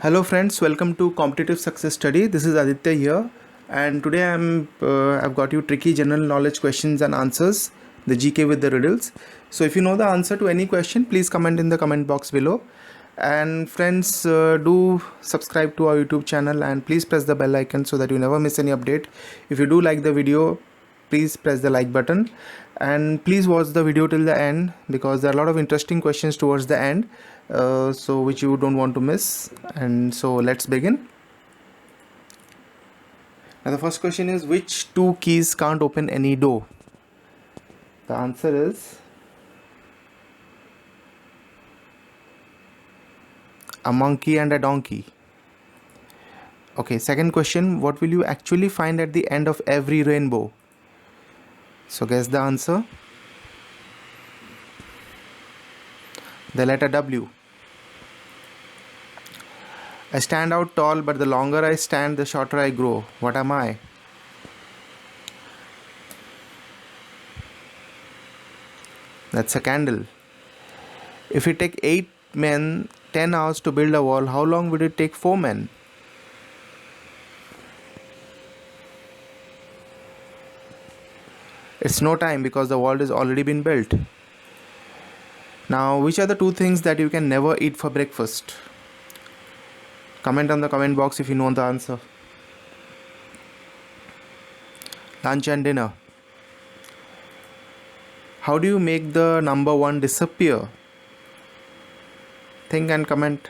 Hello friends, welcome to Competitive Success Study. This is Aditya here, and today I've got you tricky general knowledge questions and answers, the GK with the riddles. So if you know the answer to any question, please comment in the comment box below. And friends, do subscribe to our YouTube channel and please press the bell icon so that you never miss any update. If you do like the video, please press the like button and please watch the video till the end because there are a lot of interesting questions towards the end, so which you don't want to miss. And so let's begin. Now the first question is, which two keys can't open any door? The answer is a monkey and a donkey. Okay, second question, what will you actually find at the end of every rainbow? So guess the answer. The letter W. I stand out tall, but the longer I stand, the shorter I grow. What am I? That's a candle. If it take 8 men 10 hours to build a wall, how long would it take 4 men? It's no time because the wall has already been built. Now, which are the two things that you can never eat for breakfast? Comment on the comment box if you know the answer. Lunch and dinner. How do you make the number 1 disappear? Think and comment.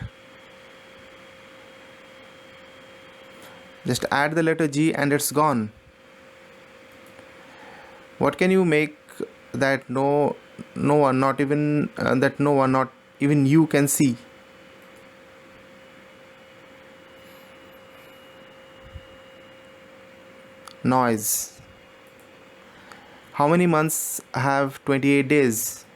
Just add the letter G and it's gone. What can you make that no one, not even you can see? Noise. How many months have 28 days?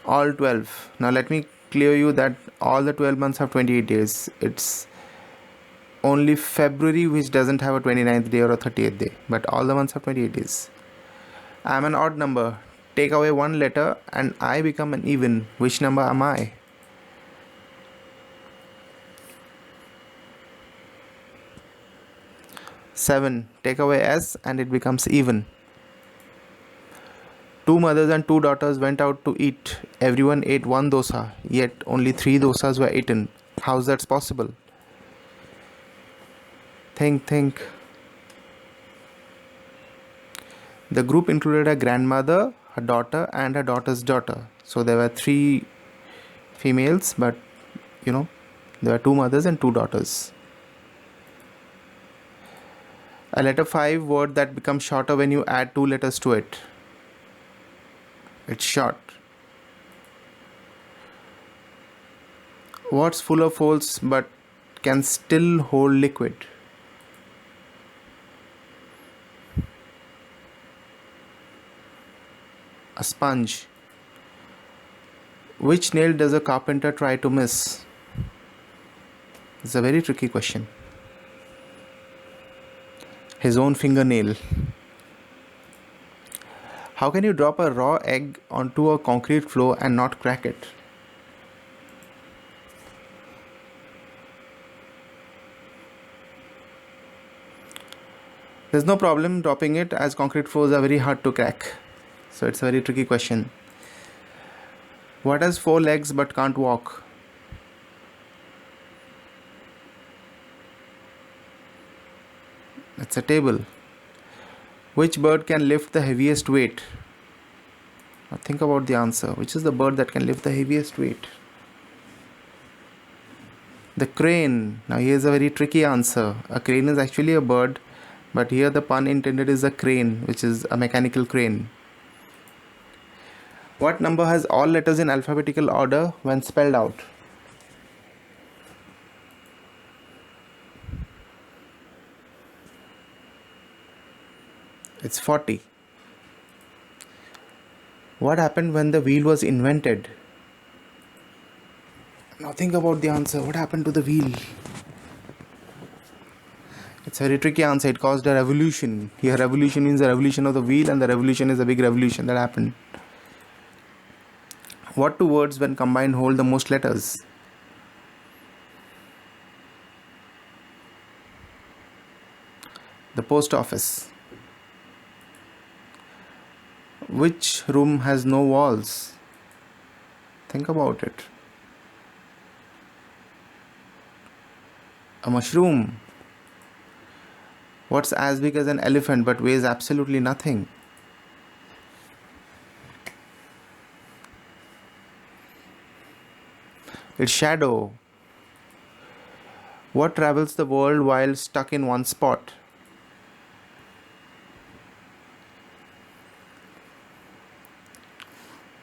All 12. Now let me clear you that all the 12 months have 28 days. It's only February which doesn't have a 29th day or a 30th day, but all the months have 28 days. I am an odd number. Take away one letter and I become an even. Which number am I? Seven. Take away S and it becomes even. 2 mothers and 2 daughters went out to eat. Everyone ate 1 dosa, yet only 3 dosas were eaten. How's that possible? Think. The group included a grandmother, a daughter, and a daughter's daughter. So there were 3 females, but there were 2 mothers and 2 daughters. A letter 5 word that becomes shorter when you add 2 letters to it. It's short. What's full of holes but can still hold liquid? A sponge. Which nail does a carpenter try to miss? It's a very tricky question. His own fingernail. How can you drop a raw egg onto a concrete floor and not crack it? There's no problem dropping it as concrete floors are very hard to crack. So it's a very tricky question. What has 4 legs but can't walk? It's a table. Which bird can lift the heaviest weight? Now think about the answer. Which is the bird that can lift the heaviest weight? The crane. Now here's a very tricky answer. A crane is actually a bird, but here the pun intended is a crane, which is a mechanical crane. What number has all letters in alphabetical order when spelled out? It's 40. What happened when the wheel was invented? Now think about the answer. What happened to the wheel? It's a very tricky answer. It caused a revolution. Here revolution means the revolution of the wheel, and the revolution is a big revolution that happened. What two words when combined hold the most letters? The post office. Which room has no walls? Think about it. A mushroom. What's as big as an elephant but weighs absolutely nothing? Its shadow. What travels the world while stuck in one spot?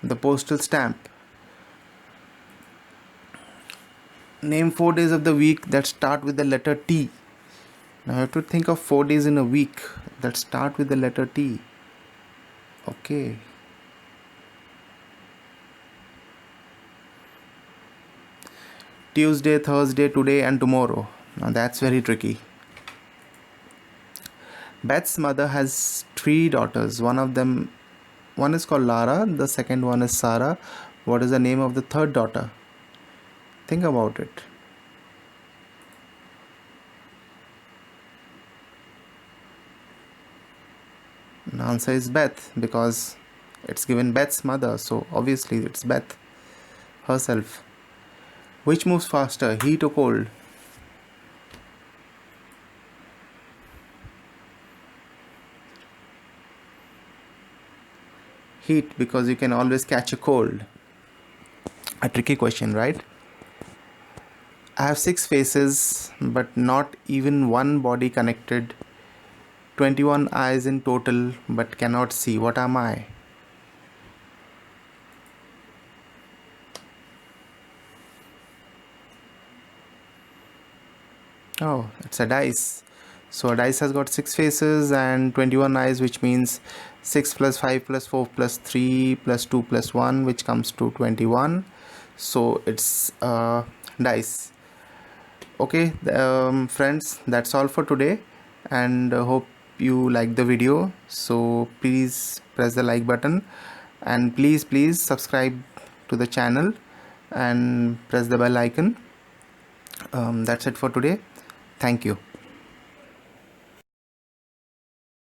The postal stamp. Name 4 days of the week that start with the letter T. Now you have to think of 4 days in a week that start with the letter T. Okay. Tuesday, Thursday, today and tomorrow. Now that's very tricky. Beth's mother has 3 daughters. One is called Lara, the second one is Sara. What is the name of the third daughter? Think about it. The answer is Beth, because it's given Beth's mother, so obviously it's Beth herself. Which moves faster, heat or cold? Heat, because you can always catch a cold. A tricky question, right? I have 6 faces, but not even one body connected. 21 eyes in total, but cannot see. What am I? Oh, it's a dice. So a dice has got 6 faces and 21 eyes, which means 6 plus 5 plus 4 plus 3 plus 2 plus 1, which comes to 21. So it's dice. Okay, friends, that's all for today, and hope you like the video. So please press the like button, and please subscribe to the channel and press the bell icon. That's it for today. Thank you.